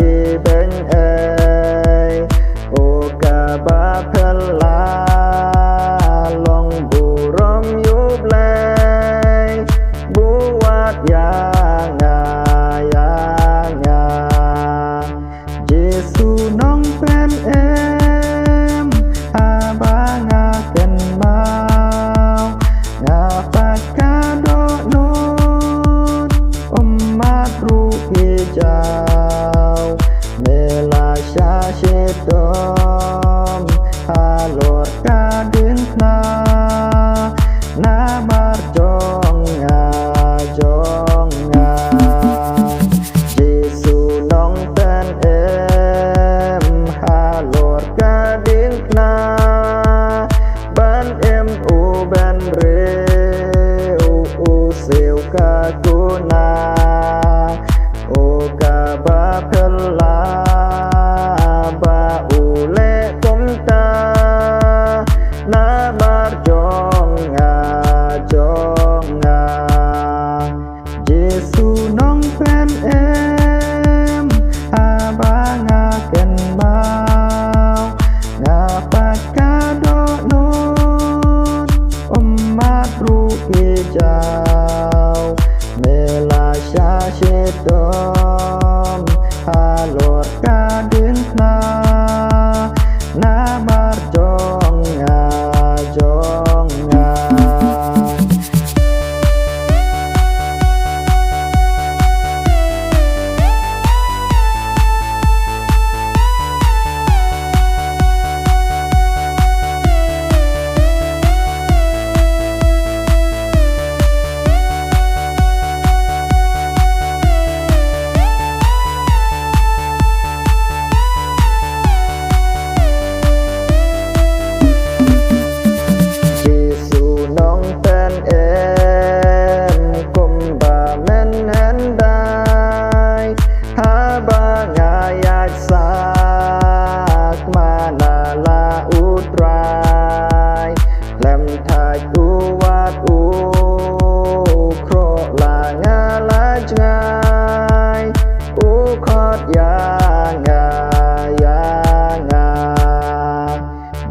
i bên ai ô cả ba phật la long bù rom yúp lay bù wat ya nga Giêsu nong pen em a ba nga ken mau nga pa ka do nut mat ru ki chao me la sha she dom ha lor ka din na mar jong nga Giêsu nong pen em ha lor ka din ban em u ban re u siêu ka ku na o ka ba phật la ba u le kom ta na mar jong nga Giêsu nong pen em a ba nga ken mau nga pa ka do nut mat ru ki chao me la sha she dom ha lor ka din na mar jong nga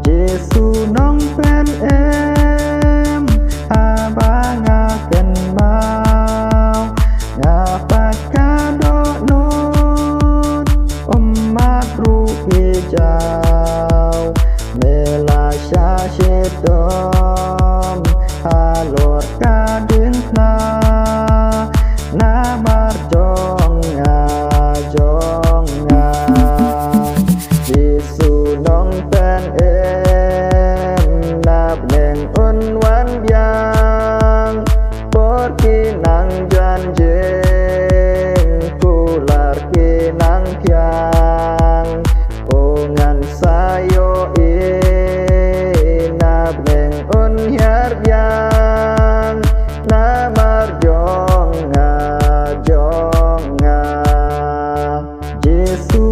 Giêsu nong pen em a ba nga ken mau nga pa ka do nut mat ru ki chao me la sha she dom ha lor ka din na mar jong nga Giêsu nong pen em nạp neng un wan yang por ki nang jan jeng kular ki nang kyang o ngan sayo nạp neng un hiar yang na mar jong nga Giêsu